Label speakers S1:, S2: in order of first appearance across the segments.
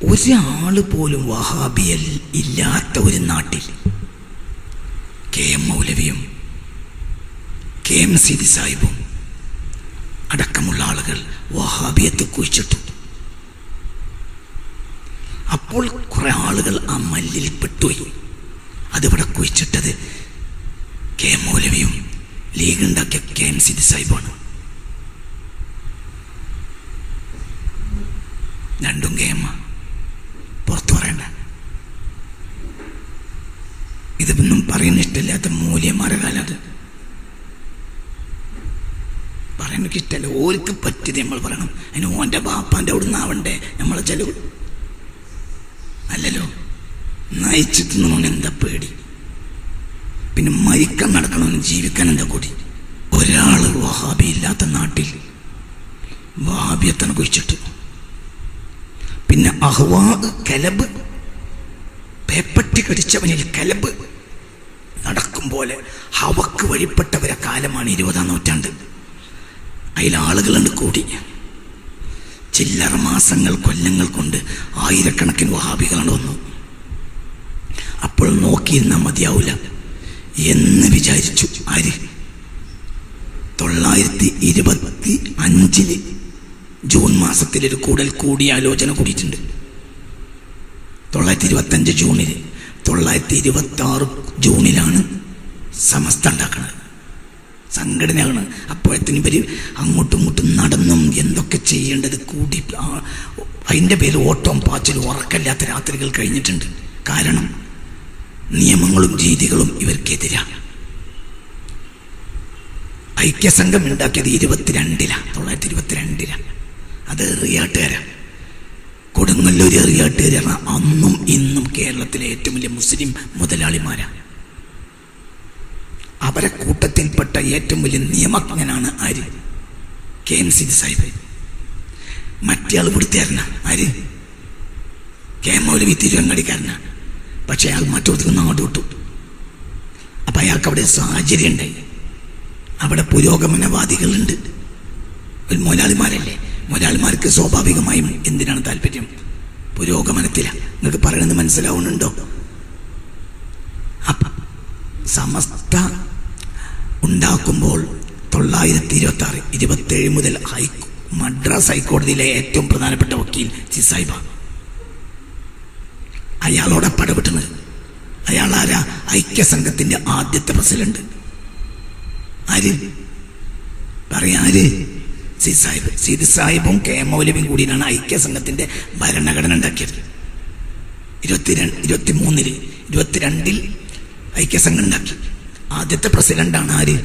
S1: ഒരാള് പോലും വഹാബിയൽ ഇല്ലാത്ത ഒരു നാട്ടിൽ KM മൗലവിയും KM സീതി സാഹിബും അടക്കമുള്ള ആളുകൾ വഹാബിയത്തെ കുഴിച്ചിട്ടു. അപ്പോൾ കുറെ ആളുകൾ ആ മല്ലിൽ പെട്ടുപോയി. അതിവിടെ കുഴിച്ചിട്ടത് KM മൗലവിയും ലീഗ് ഉണ്ടാക്കിയ KM സീതി സാഹിബാണ്. രണ്ടും KM പുറത്തു പറയണ്ട. ഇതൊന്നും പറയുന്ന ഇഷ്ടമില്ലാത്ത മൂല്യന്മാരെ കാലം. അത് പറയാൻ എനിക്ക് ഇഷ്ടമല്ല. ഓർക്ക് പറ്റിയത് നമ്മൾ പറയണം. അതിന് ഓൻ്റെ ബാപ്പാൻ്റെ അവിടെ നിന്നാവണ്ടേ നമ്മളെ ചെലവ് അല്ലല്ലോ. നയിച്ചിട്ടുന്നവന് എന്താ പേടി? പിന്നെ മരിക്കാൻ നടക്കണമെന്ന് ജീവിക്കാൻ എന്താ കൂടി? ഒരാൾ വഹാബി ഇല്ലാത്ത നാട്ടിൽ വഹാബിയത്താണ് കുഴിച്ചിട്ടു. പിന്നെ അഹ്വാ കലബ്, പേപ്പട്ടി കടിച്ചവനിൽ കലബ് നടക്കും പോലെ ഹവക്ക് വഴിപ്പെട്ടവരെ കാലമാണ് 20-ാം നൂറ്റാണ്ട്. അതിലാളുകളുണ്ട് കൂടി. ചില്ലറ മാസങ്ങൾ കൊല്ലങ്ങൾ കൊണ്ട് ആയിരക്കണക്കിന് വഹാബികളാണ് വന്നു. അപ്പോൾ നോക്കിയിരുന്നാൽ മതിയാവില്ല എന്ന് വിചാരിച്ചു. ആര്? 925 ജൂൺ മാസത്തിലൊരു കൂടിയാലോചന കൂടിയിട്ടുണ്ട്. 925 ജൂണിൽ. 926 ജൂണിലാണ് സമസ്ത ഉണ്ടാക്കുന്നത്, സംഘടനയാണ്. അപ്പോഴത്തിന് ഇവര് അങ്ങോട്ടും ഇങ്ങോട്ടും നടന്നും എന്തൊക്കെ ചെയ്യേണ്ടത് കൂടി അതിൻ്റെ പേര് ഓട്ടവും പാച്ചിലും ഉറക്കല്ലാത്ത രാത്രികൾ കഴിഞ്ഞിട്ടുണ്ട്. കാരണം നിയമങ്ങളും രീതികളും ഇവർക്കെതിരാണ്. ഐക്യസംഘം ഉണ്ടാക്കിയത് 1922 അത് എറിയാട്ടുകാരാണ്. കൊടുങ്ങല്ലൂർ എറിയാട്ടുകാരാണ്. അന്നും ഇന്നും കേരളത്തിലെ ഏറ്റവും വലിയ മുസ്ലിം മുതലാളിമാരാണ്. അവരെ കൂട്ടത്തിൽപ്പെട്ട ഏറ്റവും വലിയ നിയമജ്ഞനാണ് ആര്? KM സീതി സാഹിബ്. മറ്റേ ആൾ ഇവിടുത്തുകാരനാണ്. ആര്? KM മൗലവി തിരുവങ്ങാടിക്കാരനാണ്. പക്ഷെ അയാൾ മറ്റൊരുത്തർക്ക് നാട് വിട്ടു. അപ്പൊ അയാൾക്ക് അവിടെ സാഹചര്യം ഉണ്ടായി. അവിടെ പുരോഗമനവാദികളുണ്ട്. ഒരു മുതലാളിമാരല്ലേ. മുതലാളിമാർക്ക് സ്വാഭാവികമായും എന്തിനാണ് താല്പര്യം? പുരോഗമനത്തിലാണ്. നിങ്ങൾക്ക് പറയണത് മനസ്സിലാവുന്നുണ്ടോ? അപ്പം സമസ്ത ഉണ്ടാക്കുമ്പോൾ 926 27 മുതൽ മദ്രാസ് ഹൈക്കോടതിയിലെ ഏറ്റവും പ്രധാനപ്പെട്ട വക്കീൽ സി സാഹിബ അയാളോടെ പടപെട്ടുന്നത്. അയാൾ ആരാ? ഐക്യസംഘത്തിന്റെ ആദ്യത്തെ പ്രസിഡന്റ്. ആര് പറയാ? ആര്? സി സാഹിബ്. സീതി സാഹിബും KM മൗലവിയും കൂടിയാണ് ഐക്യസംഘത്തിന്റെ ഭരണഘടന ഉണ്ടാക്കിയത്. 22 ഐക്യസംഘം ഉണ്ടാക്കി. ആദ്യത്തെ പ്രസിഡന്റാണ് ആര്?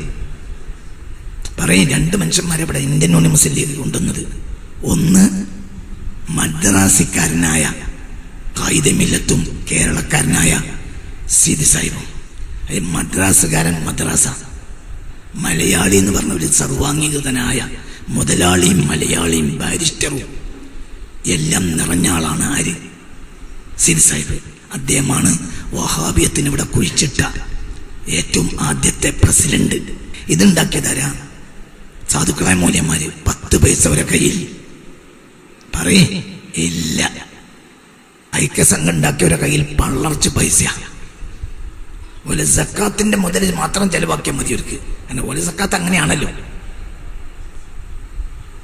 S1: പറയും. 2 മനുഷ്യന്മാരെ ഇവിടെ ഇന്ത്യൻ മുസ്ലിം ലീഗ് കൊണ്ടുവന്നത്. ഒന്ന് മദ്രാസിക്കാരനായ ഖായിദെ മില്ലത്തും കേരളക്കാരനായ സീതി സാഹിബും. മദ്രാസുകാരൻ മദ്രാസ, മലയാളി എന്ന് പറഞ്ഞ ഒരു സർവാംഗീകൃതനായ മുതലാളിയും മലയാളിയും ബാരിസ്റ്ററും എല്ലാം നിറഞ്ഞ ആളാണ് ആര്? സീതി സാഹിബ്. അദ്ദേഹമാണ് വഹാബിയത്തിന് ഇവിടെ കുഴിച്ചിട്ട ഏറ്റവും ആദ്യത്തെ പ്രസിഡന്റ്. ഇതുണ്ടാക്കിയതാരാ? സാധുക്കളായ മൂല്യന്മാര്. 10 പൈസ അവരെ കയ്യിൽ പറയേ ഇല്ല. ഐക്യസംഘം ഉണ്ടാക്കിയവരെ കയ്യിൽ പള്ളർച്ച് പൈസ. ഒരു സക്കാത്തിന്റെ മുതൽ മാത്രം ചെലവാക്കിയാൽ മതി അവർക്ക്. ഒരു സക്കാത്ത് അങ്ങനെയാണല്ലോ.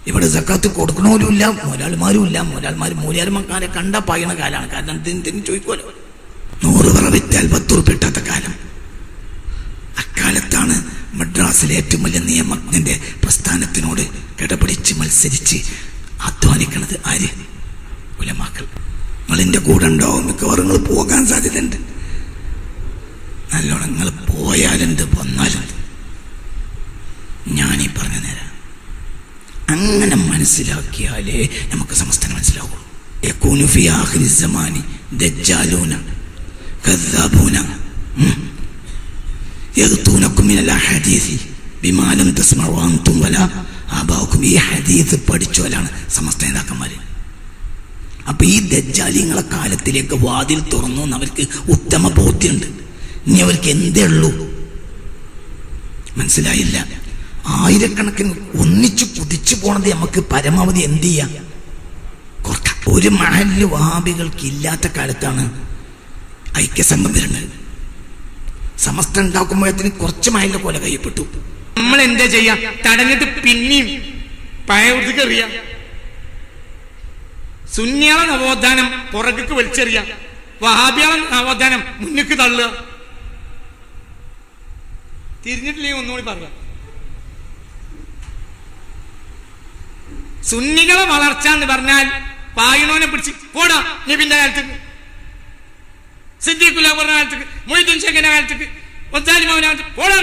S1: ഇവിടെ സക്കാത്ത് കൊടുക്കണവരുമില്ല, മുതലാളിമാരും ഇല്ല. മൂല്യാന്മാരെ കണ്ടാ പായണ കാലാണ്. കാരണം എന്തിനും ചോദിക്കുമല്ലോ. 100 പറ വിറ്റാൽ 10 ഉറുപ്പിക കിട്ടാത്ത കാലം. അക്കാലത്താണ് മദ്രാസിലെ ഏറ്റവും വലിയ നിയമജ്ഞന്റെ പ്രസ്ഥാനത്തിനോട് കിടപിടിച്ച് മത്സരിച്ച് അധ്വാനിക്കണത് ആര്? ഉലമാക്കൾ. നിങ്ങളെന്റെ കൂടെ ഉണ്ടാവും. മിക്കവാറും നിങ്ങൾ പോകാൻ സാധ്യതയുണ്ട്. നല്ലോണം നിങ്ങൾ പോയാലെന്ത് വന്നാലെന്ത് ഞാനീ പറഞ്ഞ നേരം. അങ്ങനെ മനസ്സിലാക്കിയാലേ നമുക്ക് സമസ്തനെ മനസ്സിലാവുള്ളൂ. യകൂനു ഫി ആഖിരി സമാനി ദജ്ജാലൂന കദ്ദാബൂന യഗ്തൂനകും മിനൽ അഹദീസി ബിമാ ലം തസ്മഉ അൻതും വലാ ആബാഉകും. ഈ ഹദീസ് പഠിച്ചോലാണ് സമസ്ത നേതാക്കന്മാര്. അപ്പൊ ഈ ദജ്ജാലിങ്ങളെ കാലത്തിലേക്ക് വാതിൽ തുറന്നു എന്ന് അവർക്ക് ഉത്തമ ബോധ്യമുണ്ട്. ഇനി അവർക്ക് എന്തേ ഉള്ളൂ? മനസ്സിലായില്ല. ആയിരക്കണക്കിന് ഒന്നിച്ചു കുതിച്ചു പോണത് നമുക്ക് പരമാവധി എന്ത് ചെയ്യാം? കുറക്കാം. ഒരു മഹല്ല് വഹാബികൾക്ക് ഇല്ലാത്ത കാലത്താണ് ഐക്യസംഘം വരുന്നത്. സമസ്ത ഉണ്ടാക്കുമ്പോഴത്തിന് കുറച്ച് മഹല്ല് പോലെ കയ്യപ്പെട്ടു.
S2: നമ്മൾ എന്താ ചെയ്യാ? തടഞ്ഞിട്ട് പിന്നെയും പഴയ സുന്നിയാളെ നവോത്ഥാനം പുറകേക്ക് വലിച്ചെറിയാം, വഹാബിയാളെ നവോത്ഥാനം മുന്നിക്ക് തള്ളുക. തിരിഞ്ഞിട്ടില്ലെങ്കിൽ ഒന്നുകൂടി പറയാം. സുന്നികളെ വളർച്ച എന്ന് പറഞ്ഞാൽ പായണോനെ പിടിച്ച് പോടാ നബിന്റെ കാലത്തേക്ക്, സിദ്ദീഖുൽ അക്ബറിന്റെ കാലത്തേക്ക്, മൊയ്തീൻ ഷേഖിന്റെ കാലത്തേക്ക്, മുത്താലിമാവിന്റെ കാലത്തേക്ക് പോടാ.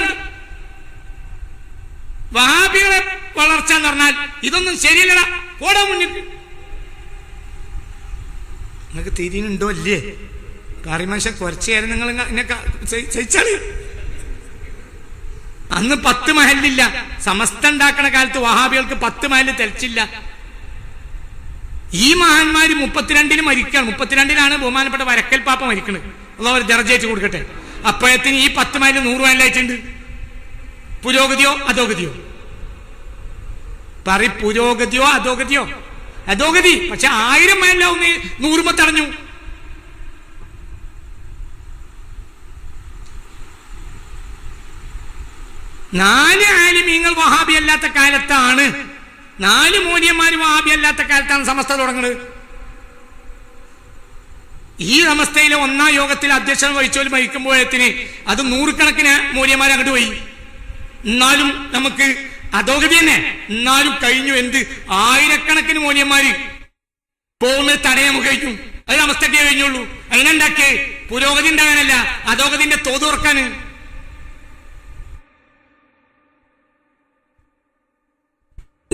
S2: വഹാബികളെ വളർച്ച എന്ന് പറഞ്ഞാൽ ഇതൊന്നും ശരിയല്ലടാ, പോടാ മുന്നിൽ. നിങ്ങൾക്ക് തിരിയുന്നുണ്ടോ അല്ലേ? കാറിമനുഷ്യൻ കുറച്ചേരം നിങ്ങൾ എന്നെ സഹിച്ചാളി. അന്ന് 10 മഹല്ലില്ല. സമസ്ത ഉണ്ടാക്കണ കാലത്ത് വഹാബികൾക്ക് 10 മഹല്ല് തെളിച്ചില്ല. ഈ മഹാന്മാര് 32 മരിക്കാണ്. 32 ബഹുമാനപ്പെട്ട വരക്കൽ പാപ്പ മരിക്കണത്. അള്ളാഹു ഒരു ദർജ കൊടുക്കട്ടെ. അപ്പോഴത്തിന് ഈ 10 മഹല്ല് 100 മഹല്ലായിട്ടുണ്ട്. പുരോഗതിയോ അധോഗതിയോ? പുരോഗതിയോ അധോഗതിയോ? അധോഗതി. പക്ഷെ 1000 മഹല്ലാവും 100 തടഞ്ഞു. നാല് ആലിമീങ്ങൾ വഹാബി അല്ലാത്ത കാലത്താണ്, 4 മൗലവിമാര് വഹാബി അല്ലാത്ത കാലത്താണ് സമസ്ത തുടങ്ങുന്നത്. ഈ സമസ്തയിലെ 1-ാം യോഗത്തിൽ അധ്യക്ഷൻ വഹിച്ചോല് മരിക്കുമ്പോഴത്തിന് അത് 100 കണക്കിന് മൗലവിമാർ അങ്ങോട്ട് പോയി. എന്നാലും നമുക്ക് അധോഗതി തന്നെ. എന്നാലും കഴിഞ്ഞു. എന്ത് 1000 മൗലവിമാര് പോകുന്നത് തടയാൻ നമുക്ക് കഴിഞ്ഞു. അത് സമസ്തക്കേ കഴിഞ്ഞുള്ളൂ. അതിനുണ്ടാക്കിയേ പുരോഗതി ഉണ്ടാകാനല്ല, അധോഗതിന്റെ തോത് തുറക്കാന്.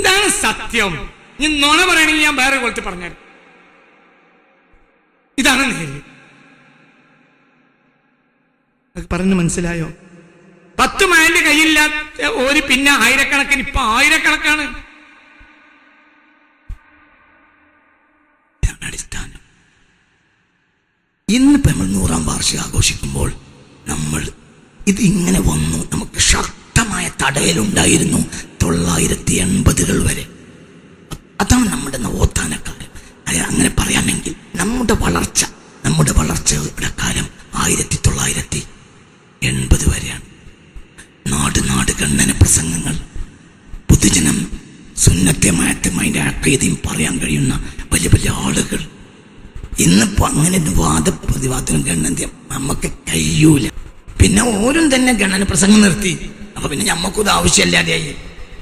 S2: ഇതാണ് സത്യം. നീ നുണ പറയണെങ്കിൽ ഞാൻ വേറെ കൊലത്ത് പറഞ്ഞാൽ ഇതാണ് നേര്. പറഞ്ഞു മനസ്സിലായോ? 10 മൈലിന്റെ കയ്യില്ലാത്ത ഒരു പിന്നെ 1000 കണക്കിന്, ഇപ്പൊ 1000 കണക്കാണ്.
S1: അടിസ്ഥാനം. ഇന്നിപ്പോ നമ്മൾ 100-ാം വാർഷികം ആഘോഷിക്കുമ്പോൾ നമ്മൾ ഇത് ഇങ്ങനെ വന്നു. നമുക്ക് ശക്തമായ തടയലുണ്ടായിരുന്നു 980-കൾ വരെ. അതാണ് നമ്മുടെ നവോത്ഥാനക്കാലം. അങ്ങനെ പറയാമെങ്കിൽ നമ്മുടെ വളർച്ചയുടെ കാലം 1980 വരെയാണ്. നാട് ഗണ്ണന പ്രസംഗങ്ങൾ, പൊതുജനം സുന്നത്യമായത്തും അതിൻ്റെ അക്കീതയും പറയാൻ കഴിയുന്ന വലിയ വലിയ ആളുകൾ. ഇന്നിപ്പോ അങ്ങനെ വാദപ്രതിവാദത്തിനും ഗണ്ണന്ത്യം നമുക്ക് കഴിയൂല. പിന്നെ ഓരും തന്നെ ഗണ്ണന പ്രസംഗം നിർത്തി. അപ്പൊ പിന്നെ ഞമ്മക്കും ഇത് ആവശ്യമില്ലാതെയായി.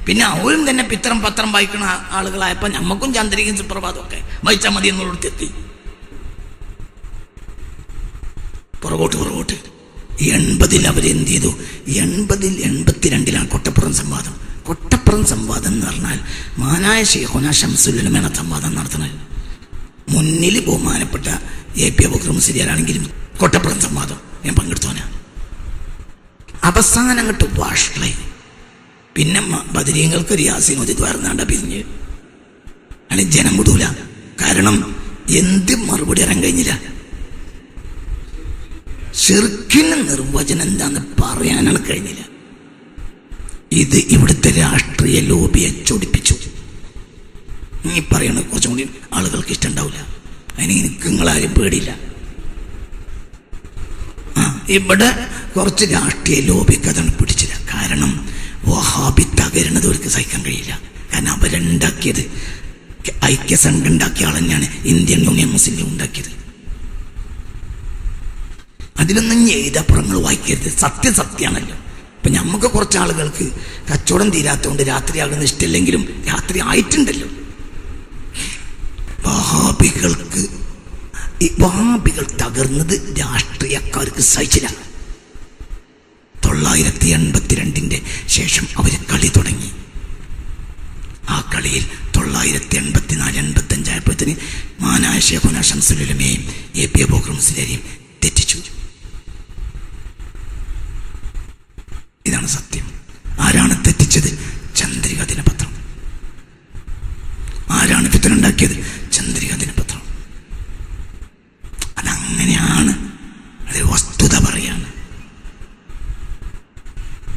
S1: പിന്നെ ഓരും തന്നെ പത്രം വായിക്കുന്ന ആളുകളായപ്പോ ഞമ്മക്കും ചന്ദ്രികയും സുപ്രഭാതം ഒക്കെ വായിച്ചാൽ മതി എന്നുള്ളടത്തെത്തി. പുറകോട്ട് 80-ൽ അവരെന്ത് ചെയ്തു? 82-ലാണ് കൊട്ടപ്പുറം സംവാദം. കൊട്ടപ്പുറം സംവാദം എന്ന് പറഞ്ഞാൽ മഹാനായ ശൈഖുനാ ശംസുൽ ഉലമയാണ് സംവാദം നടത്തുന്നത്. മുന്നിൽ ബഹുമാനപ്പെട്ട AP അബൂബക്കർ മുസ്ലിയാരാണെങ്കിലും കൊട്ടപ്പുറം സംവാദം ഞാൻ പങ്കെടുത്തോനാ. അവസാനം അങ്ങോട്ട് വാഷ്ലായി. പിന്നെ ബദരീങ്ങൾക്ക് ഒരു യാസീൻ ഓതി ദ്വാരന്നാണ്ട പിരിഞ്ഞ്. അങ്ങനെ ജനം വിടൂല. കാരണം എന്ത് മറുപടി അറിയാൻ കഴിഞ്ഞില്ല. ശിർക്കിന് നിർവചനം എന്താന്ന് പറയാനാണ് കഴിഞ്ഞില്ല. ഇത് ഇവിടുത്തെ രാഷ്ട്രീയ ലോബിയെ ചൊടിപ്പിച്ചു. നീ പറയണ കുറച്ചും കൂടി ആളുകൾക്ക് ഇഷ്ടമുണ്ടാവില്ല. അതിന് എനിക്ക് നിങ്ങളാരും പേടിയില്ല. ഇവിടെ കുറച്ച് രാഷ്ട്രീയ ലോബിക്ക് അതാണ് പിടിച്ചില്ല. കാരണം വഹാബി തകരുന്നത് അവർക്ക് സഹിക്കാൻ കഴിയില്ല. കാരണം അവരുണ്ടാക്കിയത് ഐക്യസംഘം ഉണ്ടാക്കിയ ആൾ തന്നെയാണ് ഇന്ത്യൻ യൂണിയൻ മുസ്ലിം ലീഗ് ഉണ്ടാക്കിയത്. അതിലൊന്നും എഴുതപ്പുറങ്ങൾ വായിക്കരുത്. സത്യമാണല്ലോ. ഇപ്പൊ നമുക്ക് കുറച്ച് ആളുകൾക്ക് കച്ചവടം തീരാത്തതുകൊണ്ട് രാത്രിയാകുന്ന ഇഷ്ടമില്ലെങ്കിലും രാത്രി ആയിട്ടുണ്ടല്ലോ. വഹാബികൾ തകർന്നത് രാഷ്ട്രീയക്കാർക്ക് സഹിച്ചില്ല. 982 ശേഷം അവർ കളി തുടങ്ങി. ആ കളിയിൽ 984-85 ആയപ്പോഴത്തേന് മഹാനായ ശൈഖുനാ ശംസുൽ ഉലമയെയും AP അബൂബക്കർ മുസ്ലിയാരെയും തെറ്റിച്ചു. ഇതാണ് സത്യം. ആരാണ് തെറ്റിച്ചത്? ചന്ദ്രിക ദിനപത്രം. ആരാണ് ഫിത്ന ഉണ്ടാക്കിയത്? ചന്ദ്രിക ദിനപത്രം. അതങ്ങനെയാണ്. അതൊരു വസ്തുത പറയാണ്.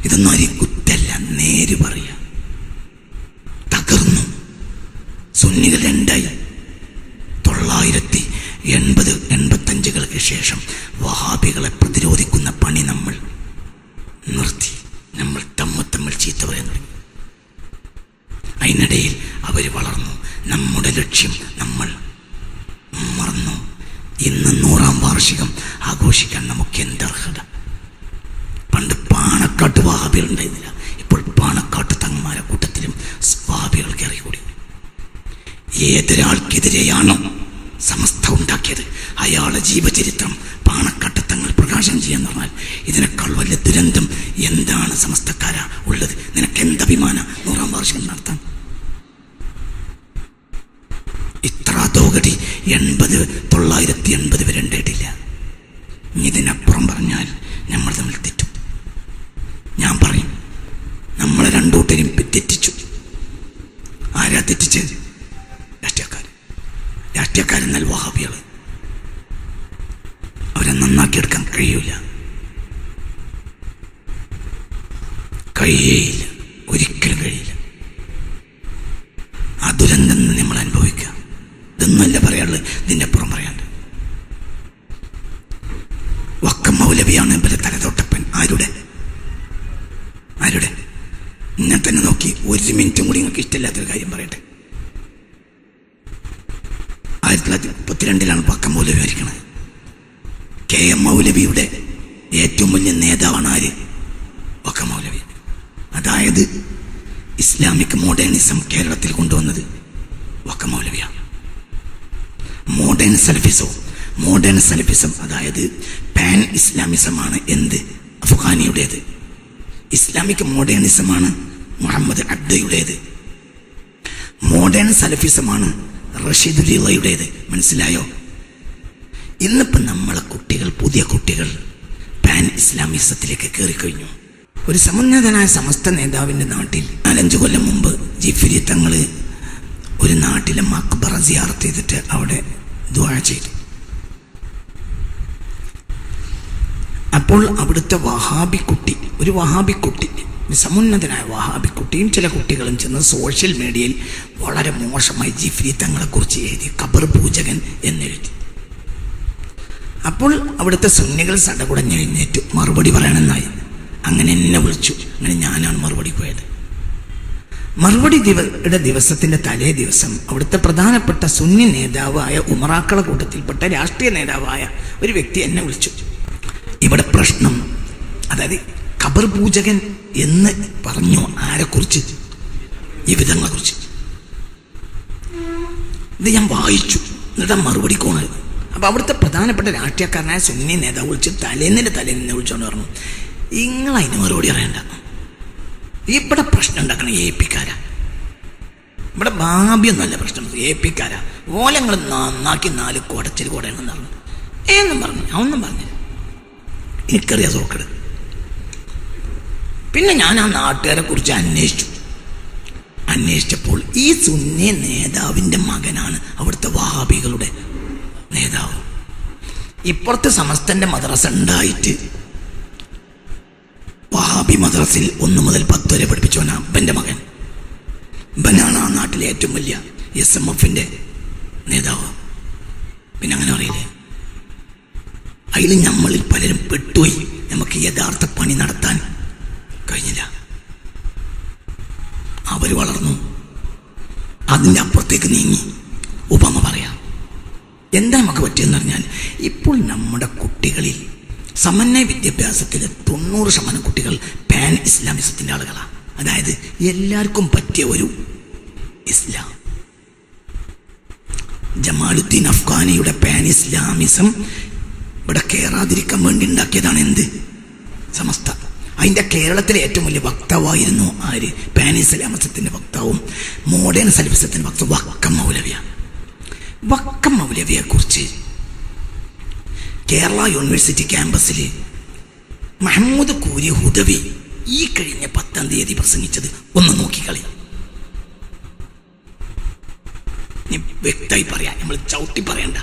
S1: ഇതൊന്നും ആരും കുറ്റല്ല, നേര് പറയാ. തകർന്നു. സുന്നികൾ 2ആയി. 85-കൾക്ക് ശേഷം വഹാബികളെ പ്രതിരോധിക്കുന്ന പണി നമ്മൾ നിർത്തി. നമ്മൾ തമ്മിൽ ചീത്ത പറയാൻ തുടങ്ങി. അതിനിടയിൽ അവർ വളർന്നു. നമ്മുടെ ലക്ഷ്യം നമ്മൾ മറന്നു. ഇന്ന് 100-ാം വാർഷികം ആഘോഷിക്കാൻ നമുക്ക് എന്തർഹത? പണ്ട് പാണക്കാട്ട് വഹാബികൾ ഉണ്ടായിരുന്നില്ല. ഇപ്പോൾ പാണക്കാട്ട് തങ്ങന്മാരെ കൂട്ടത്തിലും വഹാബികൾ കയറിക്കൂടി. ഏതൊരാൾക്കെതിരെയാണോ സമസ്ത ഉണ്ടാക്കിയത് അയാളെ ജീവചരിത്രം പാണക്കാട്ട് തങ്ങൾ പ്രകാശനം ചെയ്യാന്ന് പറഞ്ഞാൽ ഇതിനേക്കാൾ വലിയ ദുരന്തം എന്താണ് സമസ്തക്കാരാ ഉള്ളത്? നിനക്ക് എന്തഭിമാന 100-ാം വാർഷികം നടത്താൻ? ഇത്ര അധോഗതി 980 വരെ ഉണ്ടായിട്ടില്ല. ഇതിനപ്പുറം പറഞ്ഞാൽ നമ്മൾ തമ്മിൽ തെറ്റും. ഞാൻ പറയും, നമ്മളെ രണ്ടൂട്ടരും തെറ്റിച്ചു. ആരാ തെറ്റിച്ചത്? രാഷ്ട്രീയക്കാരെന്നാൽ വഹാബികൾ. അവരെ നന്നാക്കിയെടുക്കാൻ കഴിയൂല, കഴിയേയില്ല, ഒരിക്കലും കഴിയില്ല. ആ ദുരന്തം നമ്മൾ അനുഭവിക്കുക. ഇതൊന്നുമല്ല പറയാനുള്ളത്, ഇതിൻ്റെ അപ്പുറം പറയാണ്ട്. വക്കം മൗലവിയാണ് ഇവരെ തലതൊട്ടപ്പൻ. ആരുടെ ഇന്നെ തന്നെ നോക്കി 1 മിനിറ്റും കൂടി നിങ്ങൾക്ക് ഇഷ്ടമില്ലാത്തൊരു കാര്യം പറയട്ടെ. 1932 വക്കം മൗലവി മരിക്കണത്. KM മൗലവിയുടെ ഏറ്റവും വലിയ നേതാവാണ് ആര്? വക്കം മൗലവി. അതായത് ഇസ്ലാമിക് മോഡേണിസം കേരളത്തിൽ കൊണ്ടുവന്നത് വക്കം മൗലവിയാണ്. മോഡേൺ സലഫിസം അതായത് പാൻ ഇസ്ലാമിസമാണ് എന്ത്? അഫ്ഗാനിയുടേത്. ഇസ്ലാമിക് മോഡേണിസമാണ് മുഹമ്മദ് അബ്ദയുടേത്. മോഡേൺ സലഫിസമാണ് റഷീദ് ലിളയുടേത്. മനസ്സിലായോ? ഇന്നിപ്പം നമ്മളെ കുട്ടികൾ, പുതിയ കുട്ടികൾ പാൻ ഇസ്ലാമിസത്തിലേക്ക് കയറിക്കഴിഞ്ഞു. ഒരു സമുന്നതനായ സമസ്ത നേതാവിൻ്റെ നാട്ടിൽ 4-5 കൊല്ലം മുമ്പ് ജിഫിരി തങ്ങൾ ഒരു നാട്ടിലെ മക്ബറ സിയാറത്ത് ചെയ്തിട്ട് അവിടെ ദുആ ചെയ്തു. അപ്പോൾ അവിടുത്തെ ഒരു വഹാബിക്കുട്ടി, സമുന്നതനായ വഹാബിക്കുട്ടിയും ചില കുട്ടികളും ചെന്ന് സോഷ്യൽ മീഡിയയിൽ വളരെ മോശമായി ജിഫ്രി തങ്ങളെക്കുറിച്ച് എഴുതി, ഖബർ പൂജകൻ എന്നെഴുതി. അപ്പോൾ അവിടുത്തെ സുന്നികൾ സടകുടഞ്ഞെഴുന്നേറ്റു മറുപടി പറയണമെന്നായി. അങ്ങനെ എന്നെ വിളിച്ചു. അങ്ങനെ ഞാനാണ് മറുപടി പോയത്. ദിവസത്തിന്റെ തലേ ദിവസം അവിടുത്തെ പ്രധാനപ്പെട്ട സുന്നി നേതാവായ ഉമറാക്കളെ കൂട്ടത്തിൽപ്പെട്ട രാഷ്ട്രീയ നേതാവായ ഒരു വ്യക്തി എന്നെ വിളിച്ചു. ഇവിടെ പ്രശ്നം, അതായത് ഖബർ പൂജകൻ എന്ന് പറഞ്ഞു. ആരെക്കുറിച്ച്? ജീവിതങ്ങളെ കുറിച്ച്. ഇത് ഞാൻ വായിച്ചു. എന്നിട്ട് മറുപടി കോണത്. അപ്പൊ അവിടുത്തെ പ്രധാനപ്പെട്ട രാഷ്ട്രീയക്കാരനായ സുന്നി നേതാവ് വിളിച്ച് തലേന്നിന്റെ വിളിച്ചോണ്ട് പറഞ്ഞു, നിങ്ങളതിന് മറുപടി അറിയണ്ട. ഇവിടെ പ്രശ്നം ഉണ്ടാക്കണ AP-ക്കാരാ. ഇവിടെ ഭാബിയൊന്നുമല്ല പ്രശ്നം, AP-ക്കാരാ. ഓലങ്ങൾ നന്നാക്കി 4 കുടച്ചിൽ കുടയെന്ന് പറഞ്ഞു. എന്നും പറഞ്ഞു. ഞാൻ ഒന്നും പറഞ്ഞില്ല, എനിക്കറിയാം സോക്കട്. പിന്നെ ഞാൻ ആ നാട്ടുകാരെ കുറിച്ച് അന്വേഷിച്ചപ്പോൾ ഈ സുന്നി നേതാവിൻ്റെ മകനാണ് അവിടുത്തെ വഹാബികളുടെ നേതാവ്. ഇപ്പുറത്തെ സമസ്തന്റെ മദ്രസ ഉണ്ടായിട്ട് വഹാബി മദ്രസയിൽ 1 മുതൽ 10 വരെ പഠിപ്പിച്ചവനാ അപ്പൻ്റെ മകൻ. ഇവനാണ് ആ നാട്ടിലെ ഏറ്റവും വലിയ SMF-ന്റെ നേതാവ്. പിന്നെ അങ്ങനെ അറിയില്ലേ? അതിൽ നമ്മളിൽ പലരും പെട്ടുപോയി. നമുക്ക് യഥാർത്ഥ പണി നടത്താൻ കഴിഞ്ഞില്ല. അവർ വളർന്നു, അതിൻ്റെ അപ്പുറത്തേക്ക് നീങ്ങി. ഉപമ പറയാം. എന്താ നമുക്ക് പറ്റിയെന്ന് പറഞ്ഞാൽ, ഇപ്പോൾ നമ്മുടെ കുട്ടികളിൽ സമന്വയ വിദ്യാഭ്യാസത്തിൽ 90% കുട്ടികൾ പാൻ ഇസ്ലാമിസത്തിൻ്റെ ആളുകളാണ്. അതായത് എല്ലാവർക്കും പറ്റിയ ഒരു ഇസ്ലാം. ജമാലുദ്ദീൻ അഫ്ഗാനിയുടെ പാൻ ഇസ്ലാമിസം ഇവിടെ കയറാതിരിക്കാൻ വേണ്ടി ഉണ്ടാക്കിയതാണ് എന്ത്? സമസ്ത. അതിൻ്റെ കേരളത്തിലെ ഏറ്റവും വലിയ വക്താവായിരുന്നു ആര്? പാൻ ഇസ്ലാമിസത്തിൻ്റെ വക്താവും മോഡേൺ സലഫിസത്തിൻ്റെ വക്താവും വക്കം മൗലവിയാണ്. വക്കം മൗലവിയെ കുറിച്ച് കേരള യൂണിവേഴ്സിറ്റി ക്യാമ്പസിൽ മഹമ്മൂദ് കൂരി ഹുദവി ഈ കഴിഞ്ഞ 10-ാം തീയതി പ്രസംഗിച്ചത് ഒന്ന് നോക്കിക്കളി. വ്യക്തമായി പറയാം, നമ്മൾ ചവിട്ടി പറയണ്ട.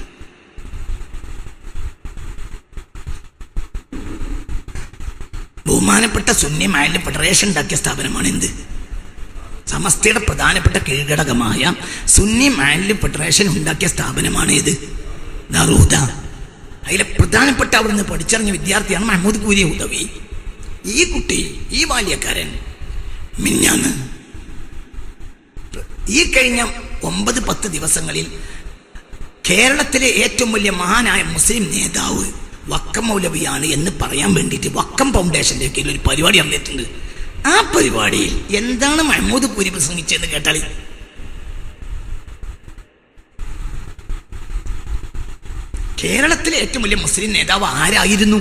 S1: ബഹുമാനപ്പെട്ട സുന്നി മഹല്ല് ഫെഡറേഷൻ ഉണ്ടാക്കിയ സ്ഥാപനമാണ് എന്ത്? സമസ്തയുടെ പ്രധാനപ്പെട്ട കീഴ്ഘടകമായ സുന്നി മഹല്ല് ഫെഡറേഷൻ ഉണ്ടാക്കിയ സ്ഥാപനമാണ് ഇത്? ദാറുഹുദ. അതിലെ പ്രധാനപ്പെട്ട അവിടുന്ന് പഠിച്ചിറങ്ങിയ വിദ്യാർത്ഥിയാണ് മഹ്മൂദ് പൂരി ഹുദവി. ഈ കുട്ടി, ഈ ബാല്യക്കാരൻ മിഞ്ഞാന്ന് ഈ കഴിഞ്ഞ 9-10 ദിവസങ്ങളിൽ കേരളത്തിലെ ഏറ്റവും വലിയ മഹാനായ മുസ്ലിം നേതാവ് വക്കം മൗലവിയാണ് എന്ന് പറയാൻ വേണ്ടിയിട്ട് വക്കം ഫൗണ്ടേഷന്റെ കീഴിൽ ഒരു പരിപാടി നടന്നിട്ടുണ്ട്. ആ പരിപാടിയിൽ എന്താണ് മഹ്മൂദ് പൂരി പ്രസംഗിച്ചതെന്ന് കേട്ടാൽ, കേരളത്തിലെ ഏറ്റവും വലിയ മുസ്ലിം നേതാവ് ആരായിരുന്നു?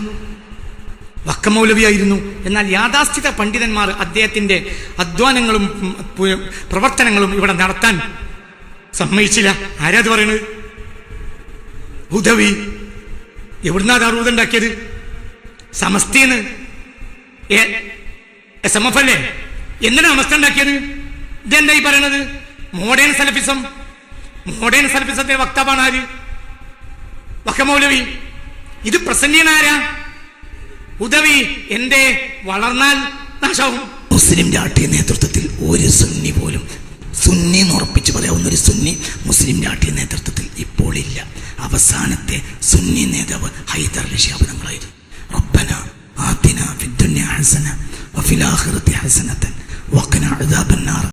S1: വക്കം മൗലവിയായിരുന്നു. എന്നാൽ യാഥാസ്ഥിത പണ്ഡിതന്മാർ അദ്ദേഹത്തിന്റെ അധ്വാനങ്ങളും പ്രവർത്തനങ്ങളും ഇവിടെ നടത്താൻ സമ്മതിച്ചില്ല. ആരാത് പറയണത്? ഹുദവി. എവിടുന്നാ ദാറുഹുദ ഉണ്ടാക്കിയത്? സമസ്തീന്ന്. SMF അല്ലേ? എന്തിനാ സമസ്ത ഉണ്ടാക്കിയത്? ഇതെന്താ ഈ പറയണത്? Modern Salafism. മോഡേൺ സലഫിസത്തിന്റെ വക്താവാണ് ആര്? വക്കം മൗലവി. ഇത് പ്രസംഗിയൻ ആരാ? ഹുദവി. എന്തേ വളർന്നാൽ നാശാവും. മുസ്ലിം രാഷ്ട്രീയ നേതൃത്വത്തിൽ ഒരു സുന്നി പോലും, സുന്നി എന്ന് ഉറപ്പിച്ച് പറയാവുന്ന ഒരു സുന്നി മുസ്ലിം രാഷ്ട്രീയ നേതൃത്വത്തിൽ ഇപ്പോൾ ഇല്ല. അവസാനത്തെ സുന്നി നേതാവ് ഹൈദർ അലി ശിഹാബ് തങ്ങളായിരുന്നു. റബ്ബന ആതിന ഫിദ്ദുനിയ ഹസന വഫിൽ ആഖിറതി ഹസനതൻ വഖിന അദാബന്നാർ.